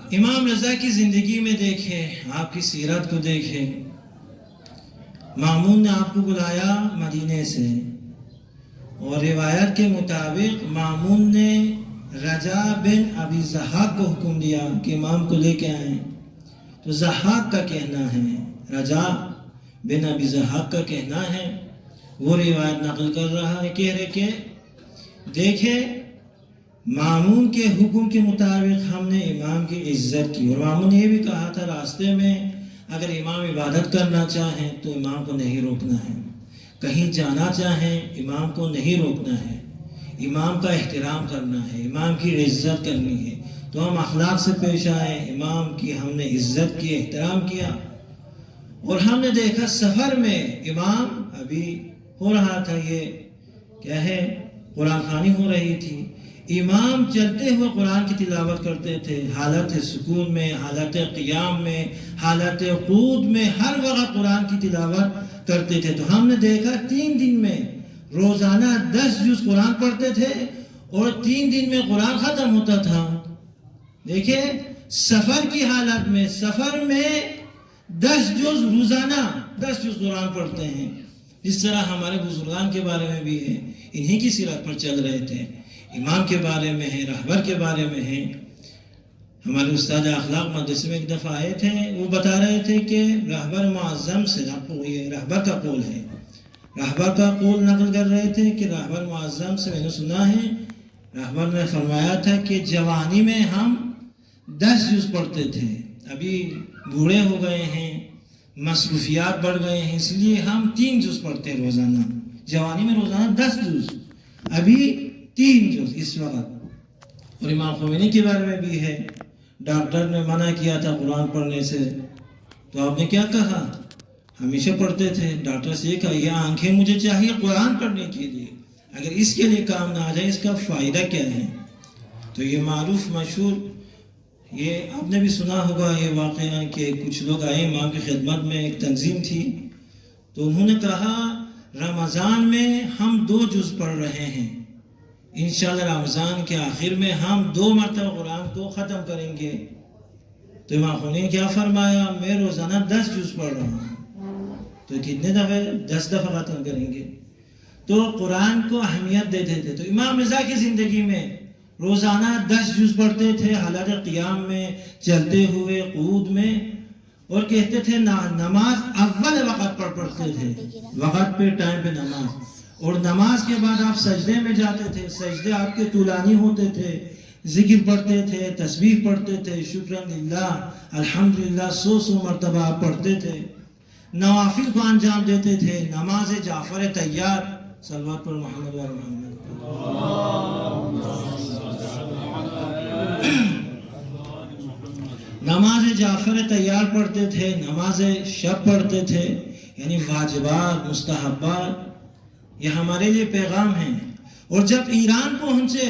امام رضا کی زندگی میں دیکھیں، آپ کی سیرت کو دیکھیں. مامون نے آپ کو بلایا مدینے سے، اور روایت کے مطابق مامون نے رجا بن ابی ضحاک کو حکم دیا کہ امام کو لے کے آئیں. تو ضحاک کا کہنا ہے، رجا بن ابی ضحاک کا کہنا ہے، وہ روایت نقل کر رہا ہے، کہہ رہے کہ دیکھیں مامون کے حکم کے مطابق ہم نے امام کی عزت کی. اور مامون نے یہ بھی کہا تھا راستے میں اگر امام عبادت کرنا چاہیں تو امام کو نہیں روکنا ہے، کہیں جانا چاہیں امام کو نہیں روکنا ہے، امام کا احترام کرنا ہے، امام کی عزت کرنی ہے. تو ہم اخلاق سے پیش آئے، امام کی ہم نے عزت کی، احترام کیا. اور ہم نے دیکھا سفر میں امام ابھی ہو رہا تھا، یہ کیا ہے، قرآن خوانی ہو رہی تھی. امام چلتے ہوئے قرآن کی تلاوت کرتے تھے، حالت سکون میں، حالت قیام میں، حالت قعود میں، ہر وقت قرآن کی تلاوت کرتے تھے. تو ہم نے دیکھا 3 دن میں روزانہ 10 جز قرآن پڑھتے تھے، اور 3 دن میں قرآن ختم ہوتا تھا. دیکھیں سفر کی حالت میں، سفر میں 10 جز روزانہ 10 جز قرآن پڑھتے ہیں. اس طرح ہمارے بزرگان کے بارے میں بھی ہے، انہی کی سیرت پر چل رہے تھے. امام کے بارے میں ہے، رہبر کے بارے میں ہے. ہمارے استاد اخلاق مدرسے میں ایک دفعہ آئے تھے، وہ بتا رہے تھے کہ رہبر معظم سے، یہ رہبر کا قول ہے، رہبر کا قول نقل کر رہے تھے کہ رہبر معظم سے میں نے سنا ہے، رہبر نے فرمایا تھا کہ جوانی میں ہم 10 جز پڑھتے تھے، ابھی بوڑھے ہو گئے ہیں، مصروفیات بڑھ گئے ہیں، اس لیے ہم 3 جز پڑھتے ہیں روزانہ. جوانی میں روزانہ 10 جز، ابھی 3 جز اس وقت. اور امام خمینی کے بارے میں بھی ہے، ڈاکٹر نے منع کیا تھا قرآن پڑھنے سے، تو آپ نے کیا کہا؟ ہمیشہ پڑھتے تھے. ڈاکٹر سے یہ کہا یہ آنکھیں مجھے چاہیے قرآن پڑھنے کے لیے، اگر اس کے لیے کام نہ آ جائے اس کا فائدہ کیا ہے؟ تو یہ معروف مشہور، یہ آپ نے بھی سنا ہوگا یہ واقعہ کہ کچھ لوگ آئے امام کی خدمت میں، ایک تنظیم تھی، تو انہوں نے کہا رمضان میں ہم 2 جز پڑھ رہے ہیں، انشاءاللہ رمضان کے آخر میں ہم 2 مرتبہ قرآن کو ختم کریں گے. تو امام خمینی نے کیا فرمایا؟ میں روزانہ 10 جز پڑھ رہا ہوں، تو کتنے دفعہ؟ 10 دفعہ ختم کریں گے. تو قرآن کو اہمیت دیتے تھے. تو امام رضا کی زندگی میں روزانہ 10 جز پڑھتے تھے، حالت قیام میں، چلتے ہوئے، قعود میں. اور کہتے تھے نماز اول وقت پر پڑھتے تھے، وقت پہ، ٹائم پہ نماز. اور نماز کے بعد آپ سجدے میں جاتے تھے، سجدے آپ کے طولانی ہوتے تھے، ذکر پڑھتے تھے، تسبیح پڑھتے تھے، شکرن للہ، الحمدللہ 100 مرتبہ آپ پڑھتے تھے. نوافل کو انجام دیتے تھے. نماز جعفر تیار، صلوات پر محمد و محمد. نماز جعفر تیار پڑھتے تھے، نماز شب پڑھتے تھے، یعنی واجبات، مستحبات، یہ ہمارے لیے پیغام ہیں. اور جب ایران پہنچے